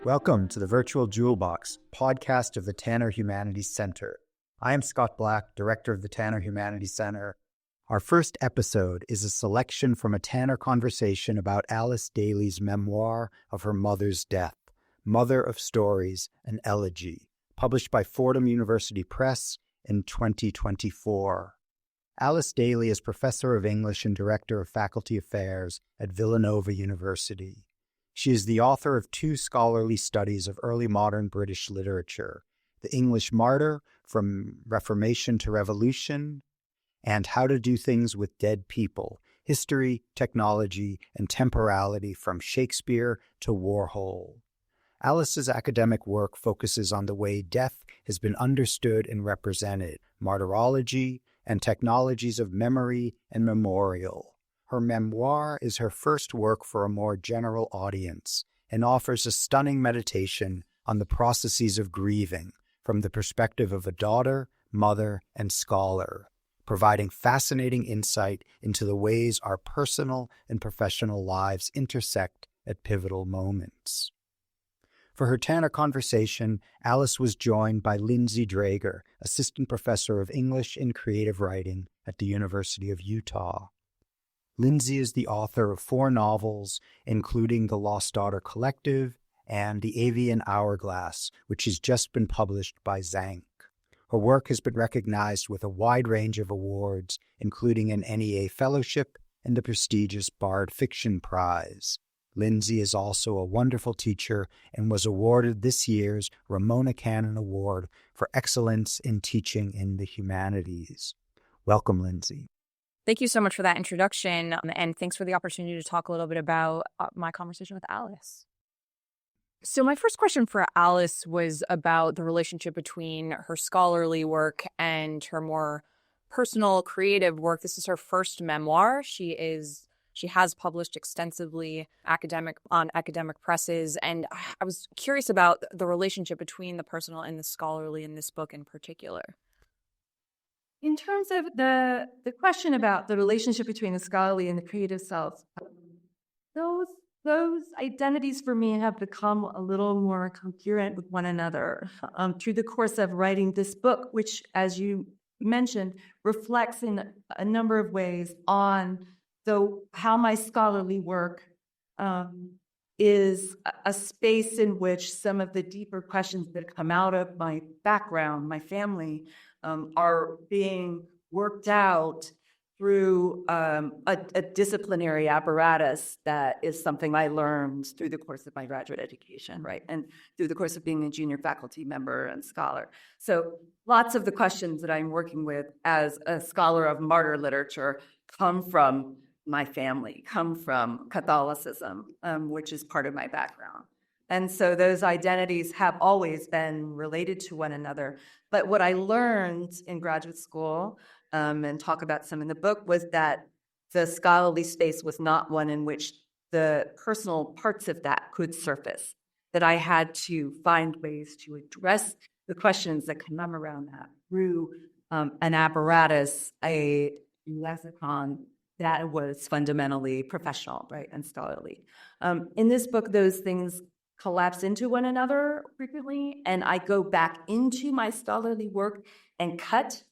Welcome to the Virtual Jewel Box, podcast of the Tanner Humanities Center. I am Scott Black, director of the Tanner Humanities Center. Our first episode is a selection from a Tanner conversation about Alice Dailey's memoir of her mother's death, Mother of Stories, an Elegy, published by Fordham University Press in 2024. Alice Dailey is professor of English and director of faculty affairs at Villanova University. She is the author of two scholarly studies of early modern British literature, The English Martyr, From Reformation to Revolution, and How to Do Things with Dead People, History, Technology, and Temporality from Shakespeare to Warhol. Alice's academic work focuses on the way death has been understood and represented, martyrology, and technologies of memory and memorial. Her memoir is her first work for a more general audience and offers a stunning meditation on the processes of grieving from the perspective of a daughter, mother, and scholar, providing fascinating insight into the ways our personal and professional lives intersect at pivotal moments. For her Tanner conversation, Alice was joined by Lindsey, assistant professor of English and creative writing at the University of Utah. Lindsey is the author of 4 novels, including The Lost Daughter Collective and The Avian Hourglass, which has just been published by Zank. Her work has been recognized with a wide range of awards, including an NEA Fellowship and the prestigious Bard Fiction Prize. Lindsey is also a wonderful teacher and was awarded this year's Ramona Cannon Award for Excellence in Teaching in the Humanities. Welcome, Lindsey. Thank you so much for that introduction, and thanks for the opportunity to talk a little bit about my conversation with Alice. So my first question for Alice was about the relationship between her scholarly work and her more personal, creative work. This is her first memoir. She has published extensively on academic presses, and I was curious about the relationship between the personal and the scholarly in this book in particular. In terms of the question about the relationship between the scholarly and the creative self, those identities for me have become a little more congruent with one another through the course of writing this book, which, as you mentioned, reflects in a number of ways on how my scholarly work is a space in which some of the deeper questions that come out of my background, my family, are being worked out through a disciplinary apparatus that is something I learned through the course of my graduate education, right? And through the course of being a junior faculty member and scholar. So lots of the questions that I'm working with as a scholar of martyr literature come from my family, come from Catholicism, which is part of my background. And so those identities have always been related to one another. But what I learned in graduate school, and talk about some in the book, was that the scholarly space was not one in which the personal parts of that could surface, that I had to find ways to address the questions that come around that through an apparatus, a lexicon that was fundamentally professional, right, and scholarly. In this book, those things collapse into one another frequently, and I go back into my scholarly work and cut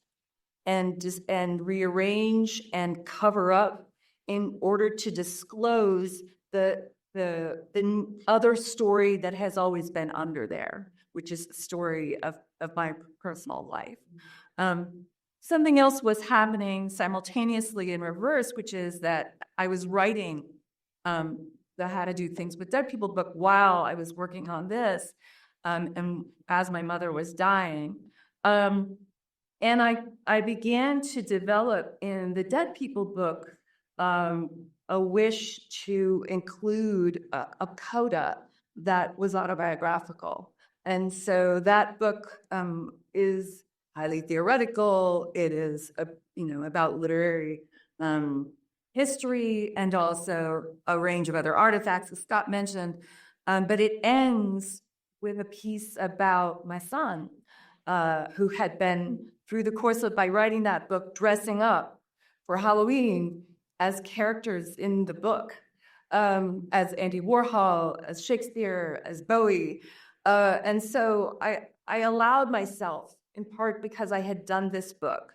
and rearrange and cover up in order to disclose the other story that has always been under there, which is the story of my personal life. Something else was happening simultaneously in reverse, which is that I was writing the How to Do Things with Dead People book while I was working on this, and as my mother was dying. And I began to develop in the Dead People book a wish to include a coda that was autobiographical. And so that book is highly theoretical. It is about literary history and also a range of other artifacts, as Scott mentioned. But it ends with a piece about my son, who had been, through the course of by writing that book, dressing up for Halloween as characters in the book. as Andy Warhol, as Shakespeare, as Bowie. And so I allowed myself, in part because I had done this book,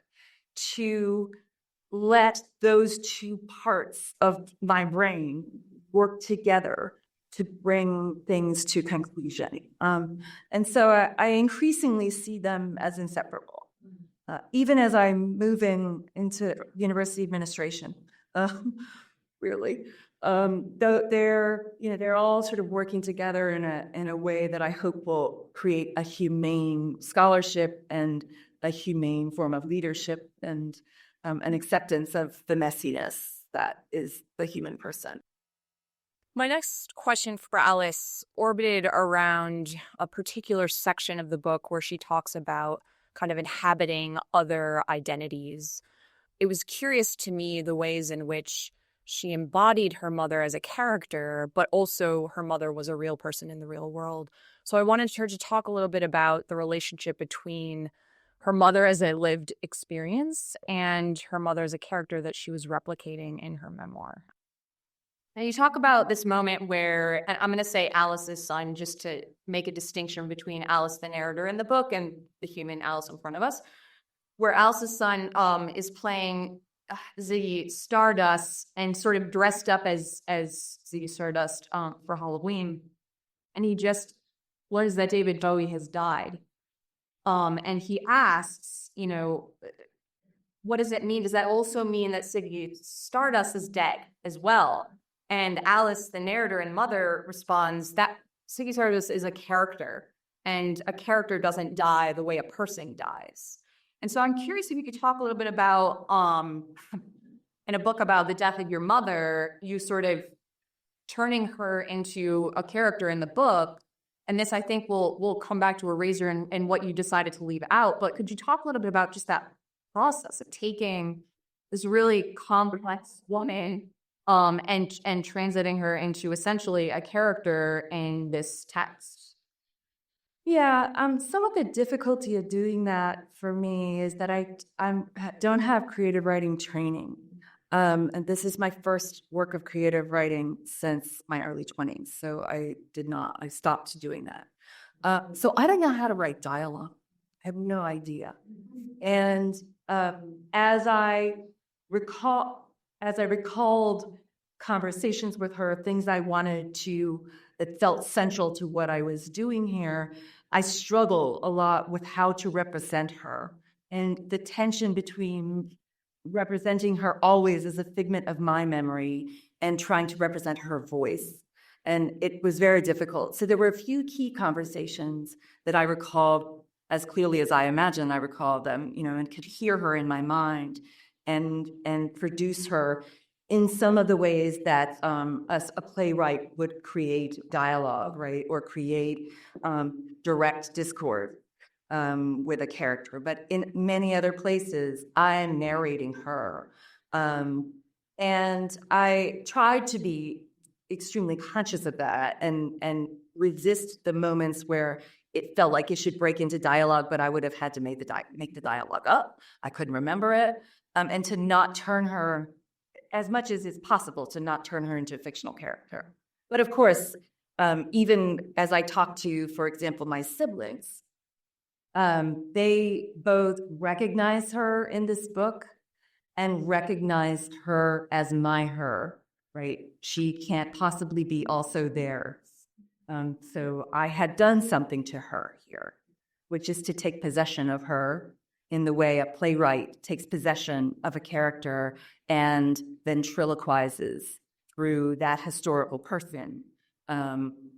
to let those two parts of my brain work together to bring things to conclusion. And so I increasingly see them as inseparable, even as I'm moving into university administration. Really, though they're all sort of working together in a way that I hope will create a humane scholarship and a humane form of leadership and an acceptance of the messiness that is the human person. My next question for Alice orbited around a particular section of the book where she talks about kind of inhabiting other identities. It was curious to me the ways in which she embodied her mother as a character, but also her mother was a real person in the real world. So I wanted her to talk a little bit about the relationship between her mother as a lived experience and her mother as a character that she was replicating in her memoir. And you talk about this moment where, and I'm going to say Alice's son, just to make a distinction between Alice, the narrator in the book, and the human Alice in front of us, where Alice's son is playing Ziggy Stardust and sort of dressed up as Ziggy Stardust for Halloween. And he just, what is that David Bowie has died? And he asks, what does it mean? Does that also mean that Ziggy Stardust is dead as well? And Alice, the narrator and mother, responds that Ziggy Stardust is a character, and a character doesn't die the way a person dies. And so I'm curious if you could talk a little bit about, in a book about the death of your mother, you sort of turning her into a character in the book. And this, I think, will come back to Eraser and what you decided to leave out. But could you talk a little bit about just that process of taking this really complex woman and translating her into essentially a character in this text? Yeah, some of the difficulty of doing that for me is that I don't have creative writing training. And this is my first work of creative writing since my early 20s. So I stopped doing that. So I don't know how to write dialogue. I have no idea. And as I recalled conversations with her, things I wanted to, that felt central to what I was doing here, I struggle a lot with how to represent her and the tension between representing her always as a figment of my memory and trying to represent her voice. And it was very difficult. So there were a few key conversations that I recalled as clearly as I imagine I recall them, and could hear her in my mind and produce her in some of the ways that a playwright would create dialogue, right, or create direct discourse with a character. But in many other places, I am narrating her. And I tried to be extremely conscious of that and resist the moments where it felt like it should break into dialogue, but I would have had to make the dialogue up. I couldn't remember it. And to not turn her, as much as it's possible, to not turn her into a fictional character. But of course, even as I talk to, for example, my siblings, they both recognize her in this book and recognize her as my her, right? She can't possibly be also theirs. So I had done something to her here, which is to take possession of her in the way a playwright takes possession of a character and ventriloquizes through that historical person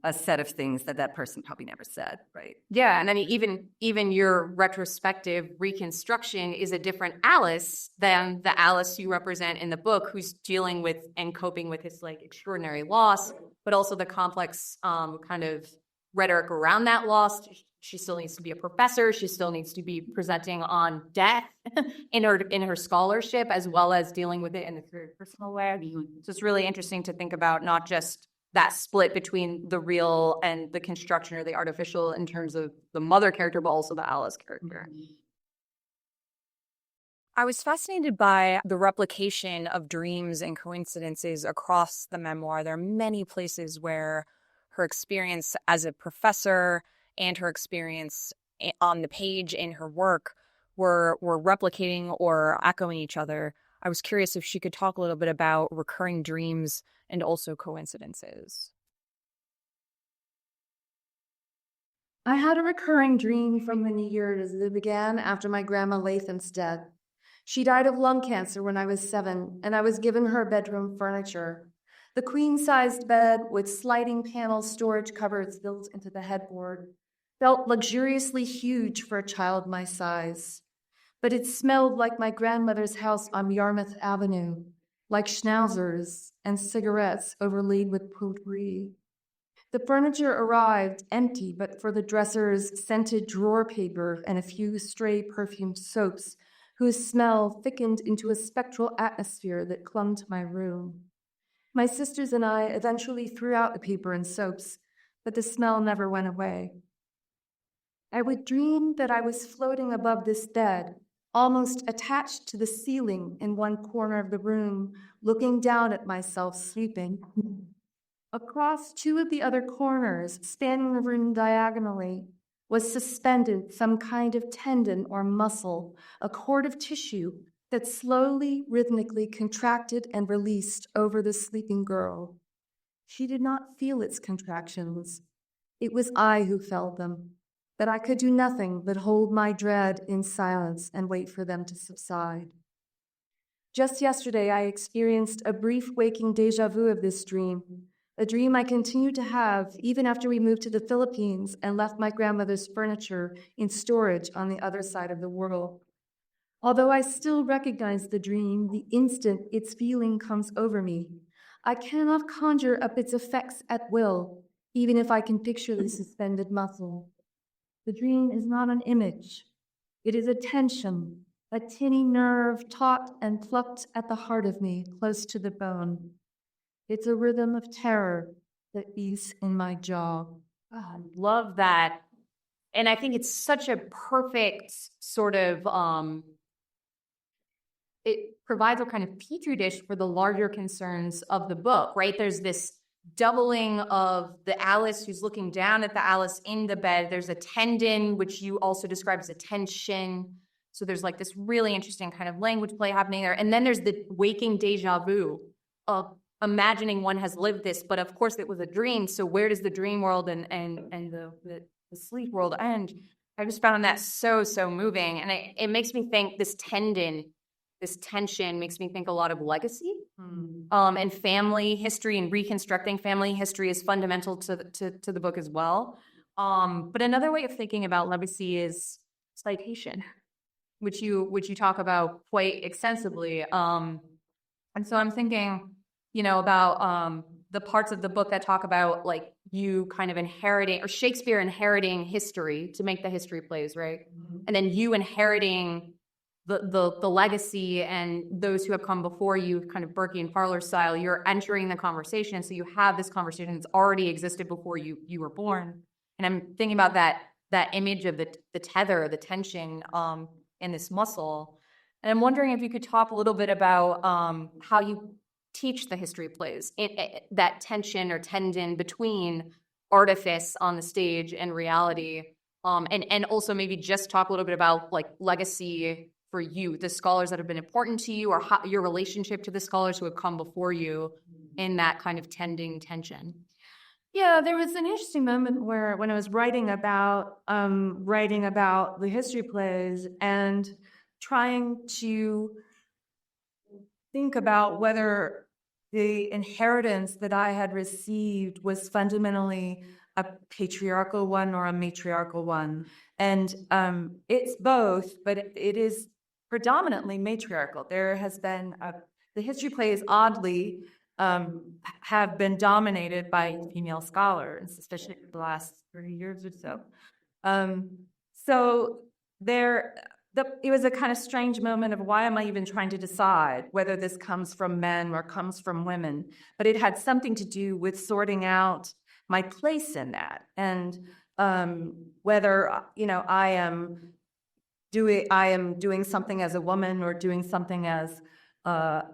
a set of things that person probably never said, right? Yeah, and I mean, even your retrospective reconstruction is a different Alice than the Alice you represent in the book, who's dealing with and coping with his extraordinary loss, but also the complex kind of rhetoric around that loss. She still needs to be a professor. She still needs to be presenting on death in her scholarship, as well as dealing with it in a very personal way. So it's really interesting to think about not just that split between the real and the construction or the artificial in terms of the mother character, but also the Alice character. I was fascinated by the replication of dreams and coincidences across the memoir. There are many places where her experience as a professor and her experience on the page in her work were replicating or echoing each other. I was curious if she could talk a little bit about recurring dreams and also coincidences. I had a recurring dream from many years that began after my grandma Latham's death. She died of lung cancer when I was 7, and I was given her bedroom furniture. The queen-sized bed with sliding panel storage cupboards built into the headboard felt luxuriously huge for a child my size. But it smelled like my grandmother's house on Yarmouth Avenue, like schnauzers and cigarettes overlaid with potpourri. The furniture arrived empty, but for the dresser's scented drawer paper and a few stray perfumed soaps, whose smell thickened into a spectral atmosphere that clung to my room. My sisters and I eventually threw out the paper and soaps, but the smell never went away. I would dream that I was floating above this bed, almost attached to the ceiling in one corner of the room, looking down at myself sleeping. Across 2 of the other corners, spanning the room diagonally, was suspended some kind of tendon or muscle, a cord of tissue that slowly, rhythmically contracted and released over the sleeping girl. She did not feel its contractions. It was I who felt them, but I could do nothing but hold my dread in silence and wait for them to subside. Just yesterday, I experienced a brief waking déjà vu of this dream, a dream I continued to have even after we moved to the Philippines and left my grandmother's furniture in storage on the other side of the world. Although I still recognize the dream the instant its feeling comes over me, I cannot conjure up its effects at will, even if I can picture the suspended muscle. The dream is not an image. It is a tension, a tinny nerve taut and plucked at the heart of me, close to the bone. It's a rhythm of terror that beats in my jaw. Oh, I love that. And I think it's such a perfect sort of, it provides a kind of petri dish for the larger concerns of the book, right? There's this doubling of the Alice who's looking down at the Alice in the bed. There's a tendon, which you also describe as a tension. So there's like this really interesting kind of language play happening there. And then there's the waking deja vu of imagining one has lived this, but of course it was a dream. So where does the dream world and the sleep world end? I just found that so moving. And it makes me think this tension makes me think a lot of legacy and family history, and reconstructing family history is fundamental to the book as well. But another way of thinking about legacy is citation, which you talk about quite extensively. And so I'm thinking, about the parts of the book that talk about like you kind of inheriting, or Shakespeare inheriting history to make the history plays, right? Mm-hmm. And then you inheriting the legacy and those who have come before you, kind of Berkey and Farler style. You're entering the conversation, so you have this conversation that's already existed before you were born. And I'm thinking about that image of the tether, the tension in this muscle. And I'm wondering if you could talk a little bit about how you teach the history plays, that tension or tendon between artifice on the stage and reality, and also maybe just talk a little bit about like legacy for you, the scholars that have been important to you, or how, your relationship to the scholars who have come before you in that kind of tending tension. Yeah, there was an interesting moment where when I was writing about the history plays and trying to think about whether the inheritance that I had received was fundamentally a patriarchal one or a matriarchal one. And it's both, but it is predominantly matriarchal. There has been, the history plays oddly have been dominated by female scholars, especially for the last 30 years or so. So it was a kind of strange moment of why am I even trying to decide whether this comes from men or comes from women? But it had something to do with sorting out my place in that, and whether I am I am doing something as a woman or doing something as a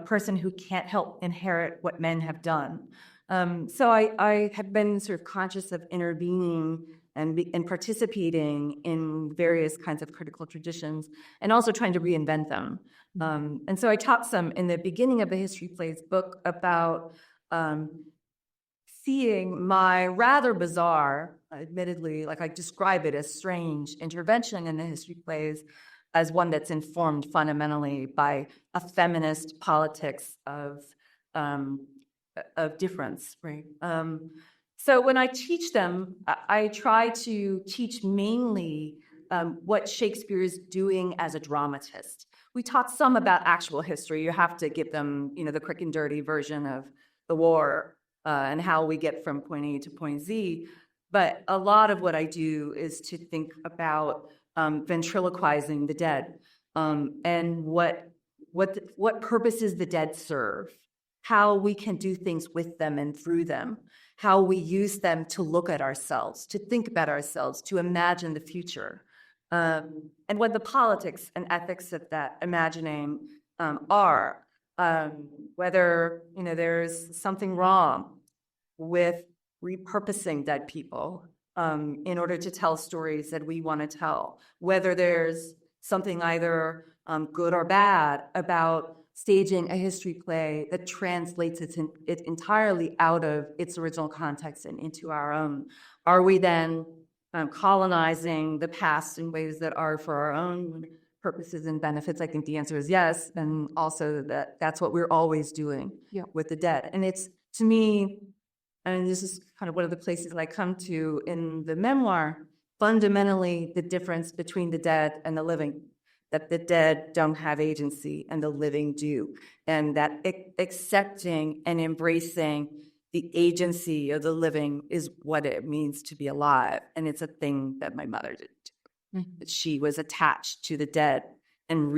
person who can't help inherit what men have done. So I have been sort of conscious of intervening and participating in various kinds of critical traditions and also trying to reinvent them. And so I taught some in the beginning of the History Plays book about seeing my rather bizarre, admittedly, like I describe it as strange intervention in the History Plays as one that's informed fundamentally by a feminist politics of difference, right? So when I teach them, I try to teach mainly what Shakespeare is doing as a dramatist. We taught some about actual history. You have to give them, the quick and dirty version of the war and how we get from point A to point Z. But a lot of what I do is to think about ventriloquizing the dead and what purposes the dead serve, how we can do things with them and through them, how we use them to look at ourselves, to think about ourselves, to imagine the future. And what the politics and ethics of that imagining are, whether there's something wrong with repurposing dead people in order to tell stories that we want to tell, whether there's something either good or bad about staging a history play that translates it entirely out of its original context and into our own. Are we then colonizing the past in ways that are for our own purposes and benefits? I think the answer is yes, and also that's what we're always doing with the dead. And it's, to me, and this is kind of one of the places that I come to in the memoir, fundamentally the difference between the dead and the living, that the dead don't have agency and the living do, and that accepting and embracing the agency of the living is what it means to be alive. And it's a thing that my mother did too. Mm-hmm. She was attached to the dead and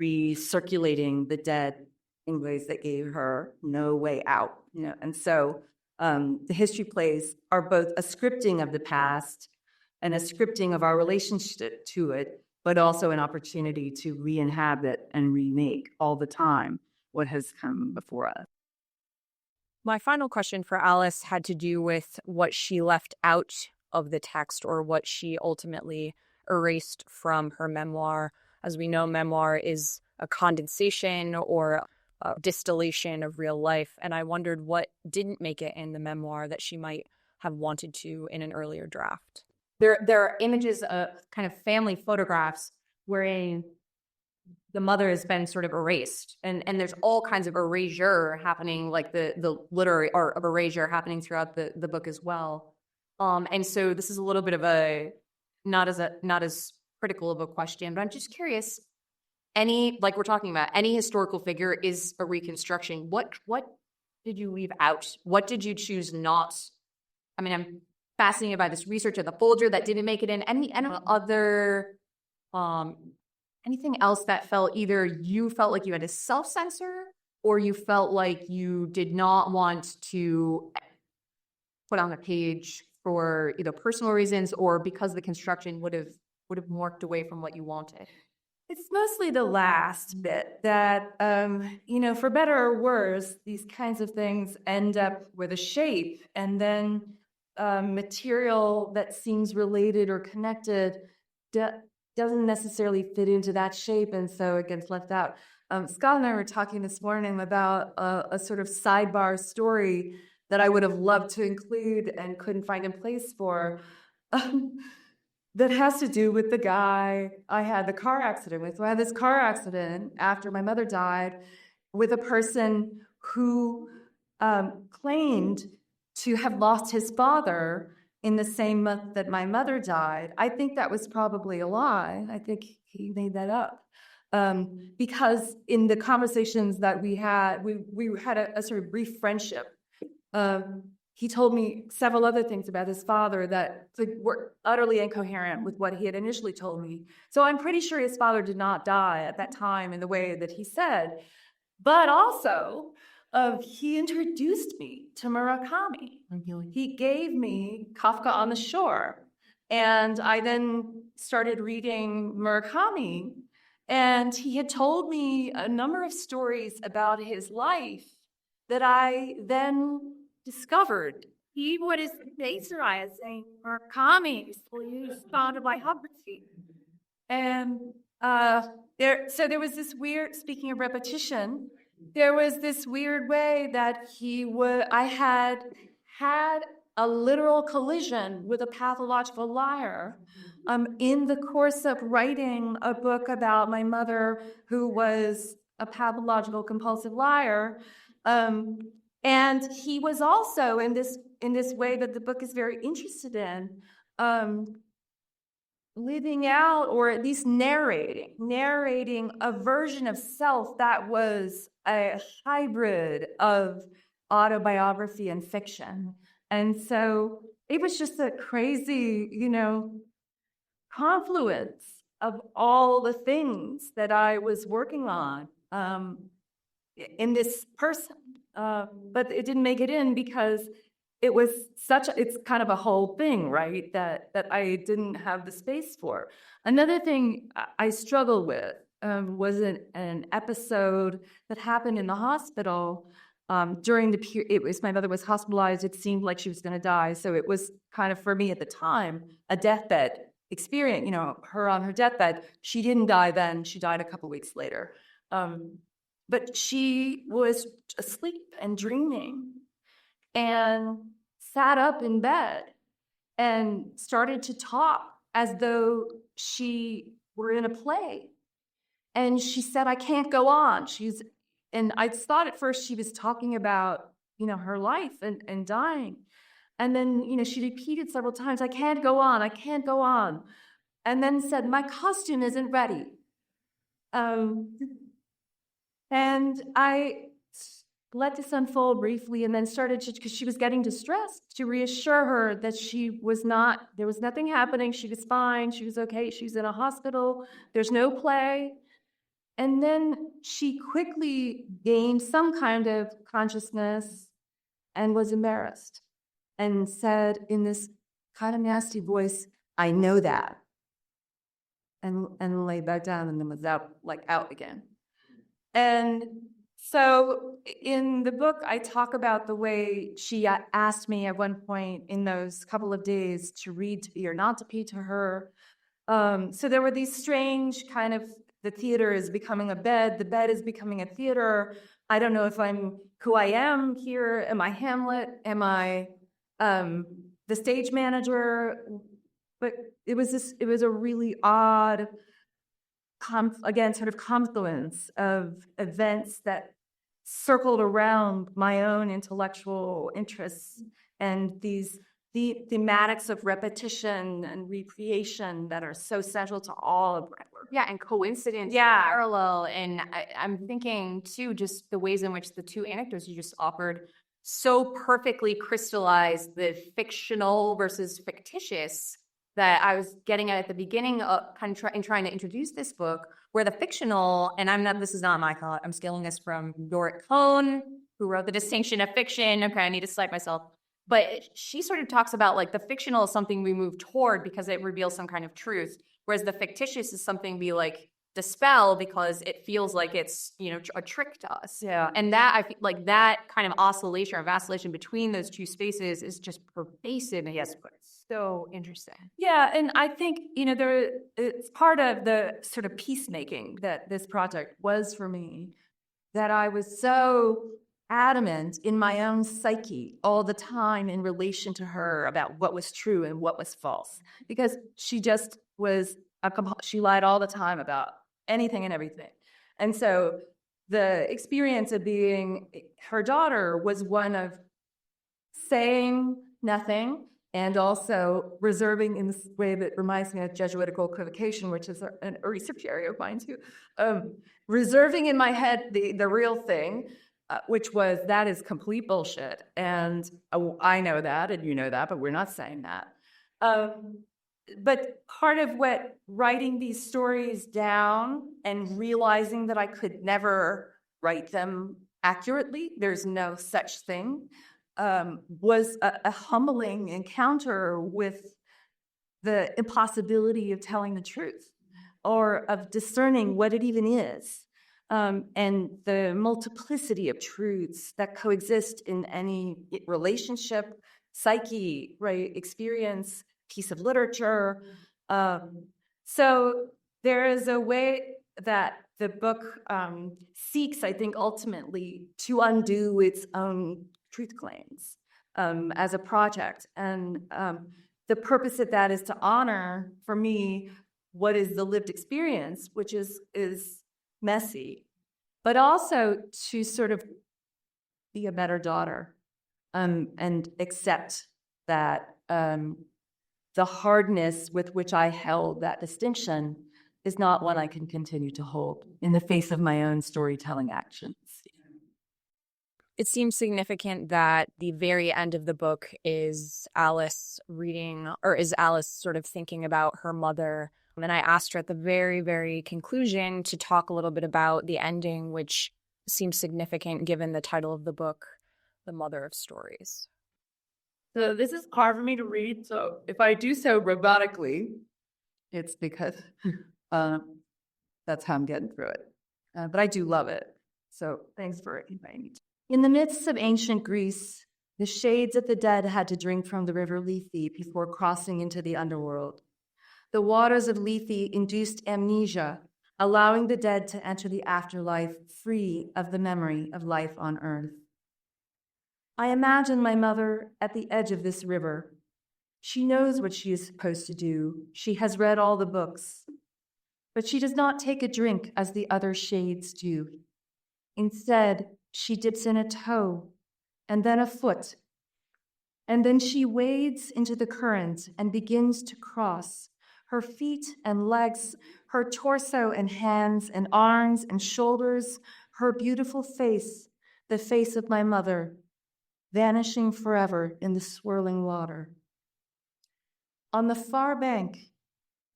recirculating the dead in ways that gave her no way out. And so the history plays are both a scripting of the past and a scripting of our relationship to it, but also an opportunity to re-inhabit and remake all the time what has come before us. My final question for Alice had to do with what she left out of the text or what she ultimately erased from her memoir. As we know, memoir is a condensation or a distillation of real life. And I wondered what didn't make it in the memoir that she might have wanted to in an earlier draft. There are images of kind of family photographs wherein the mother has been sort of erased. And there's all kinds of erasure happening, like the literary art of erasure happening throughout the book as well. And so this is a little bit of a not as critical of a question, but I'm just curious, like we're talking about, any historical figure is a reconstruction. What did you leave out? What did you choose not? I mean, I'm fascinated by this research of the Folger that didn't make it in. Any other anything else that either you felt like you had to self-censor or you felt like you did not want to put on a page for either personal reasons or because the construction would have morphed away from what you wanted? It's mostly the last bit that, for better or worse, these kinds of things end up with a shape, and then material that seems related or connected doesn't necessarily fit into that shape, and so it gets left out. Scott and I were talking this morning about a sort of sidebar story that I would have loved to include and couldn't find a place for. That has to do with the guy I had the car accident with. So I had this car accident after my mother died with a person who claimed to have lost his father in the same month that my mother died. I think that was probably a lie. I think he made that up. Because in the conversations that we had a sort of brief friendship. He told me several other things about his father that were utterly incoherent with what he had initially told me. So I'm pretty sure his father did not die at that time in the way that he said. But also, he introduced me to Murakami. He gave me Kafka on the Shore. And I then started reading Murakami, and he had told me a number of stories about his life that I then discovered. He was mesmerizing Murakami, so he found a biography. And there was this weird, speaking of repetition, there was this weird way that I had a literal collision with a pathological liar in the course of writing a book about my mother, who was a pathological compulsive liar. And he was also in this way that the book is very interested in, living out, or at least narrating a version of self that was a hybrid of autobiography and fiction. And so it was just a crazy, confluence of all the things that I was working on in this person. But it didn't make it in because it was it's kind of a whole thing, right? That I didn't have the space for. Another thing I struggled with was an episode that happened in the hospital during the period. My mother was hospitalized. It seemed like she was going to die. So it was kind of, for me at the time, a deathbed experience, her on her deathbed. She didn't die then. She died a couple weeks later. But she was asleep and dreaming, and sat up in bed and started to talk as though she were in a play. And she said, "I can't go on." And I thought at first she was talking about, her life and dying. And then, she repeated several times, "I can't go on, I can't go on." And then said, "My costume isn't ready." And I let this unfold briefly, and then started to, because she was getting distressed, to reassure her that there was nothing happening. She was fine. She was okay. She was in a hospital. There's no play. And then she quickly gained some kind of consciousness and was embarrassed and said in this kind of nasty voice, "I know that." And laid back down, and then was out again. And so in the book, I talk about the way she asked me at one point in those couple of days to read to be or not to be to her. So there were these strange kind of, the theater is becoming a bed, the bed is becoming a theater. I don't know if I'm who I am here. Am I Hamlet? Am I the stage manager? But it was a really odd, sort of confluence of events that circled around my own intellectual interests and the thematics of repetition and recreation that are so central to all of my work. Yeah, and coincidence, parallel. And I'm thinking, too, just the ways in which the two anecdotes you just offered so perfectly crystallize the fictional versus fictitious that I was getting at the beginning of in trying to introduce this book, where the fictional, and this is not my thought, I'm stealing this from Doric Cohn, who wrote The Distinction of Fiction. Okay, I need to cite myself. But she sort of talks about the fictional is something we move toward because it reveals some kind of truth, whereas the fictitious is something we dispel because it feels like it's a trick to us. Yeah. And that I feel like that kind of oscillation or vacillation between those two spaces is just pervasive. Yes, but so interesting. Yeah, and I think it's part of the sort of peacemaking that this project was for me, that I was so adamant in my own psyche all the time in relation to her about what was true and what was false, because she just was she lied all the time about anything and everything. And so the experience of being her daughter was one of saying nothing and also reserving, in this way that reminds me of Jesuitical equivocation, which is an research area of mine too, reserving in my head the real thing, which was, that is complete bullshit. And I know that, and you know that, but we're not saying that. But part of what writing these stories down and realizing that I could never write them accurately, there's no such thing, was a humbling encounter with the impossibility of telling the truth or of discerning what it even is, and the multiplicity of truths that coexist in any relationship, psyche, right, experience, piece of literature. So there is a way that the book seeks, I think, ultimately to undo its own truth claims as a project. And the purpose of that is to honor, for me, what is the lived experience, which is messy, but also to sort of be a better daughter and accept that the hardness with which I held that distinction is not one I can continue to hold in the face of my own storytelling actions. It seems significant that the very end of the book is Alice reading, or is Alice sort of thinking about her mother. And I asked her at the very, very conclusion to talk a little bit about the ending, which seems significant given the title of the book, The Mother of Stories. So this is hard for me to read, so if I do so robotically, it's because that's how I'm getting through it. But I do love it, so thanks for inviting me. In the midst of ancient Greece, the shades of the dead had to drink from the river Lethe before crossing into the underworld. The waters of Lethe induced amnesia, allowing the dead to enter the afterlife free of the memory of life on earth. I imagine my mother at the edge of this river. She knows what she is supposed to do. She has read all the books. But she does not take a drink as the other shades do. Instead, she dips in a toe, and then a foot. And then she wades into the current and begins to cross. Her feet and legs, her torso and hands and arms and shoulders, her beautiful face, the face of my mother, vanishing forever in the swirling water. On the far bank,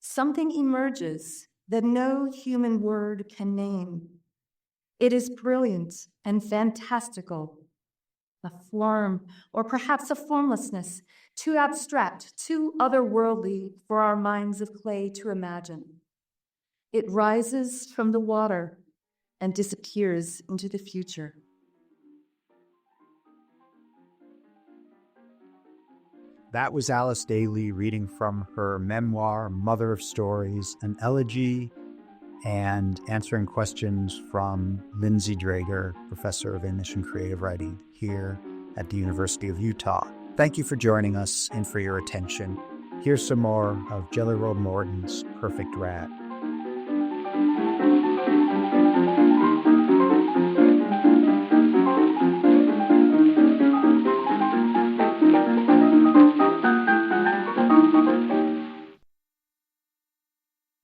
something emerges that no human word can name. It is brilliant and fantastical, a form, or perhaps a formlessness, too abstract, too otherworldly for our minds of clay to imagine. It rises from the water and disappears into the future. That was Alice Dailey reading from her memoir, Mother of Stories, an elegy, and answering questions from Lindsey Drager, professor of English and creative writing here at the University of Utah. Thank you for joining us and for your attention. Here's some more of Jelly Roll Morton's Perfect Rat.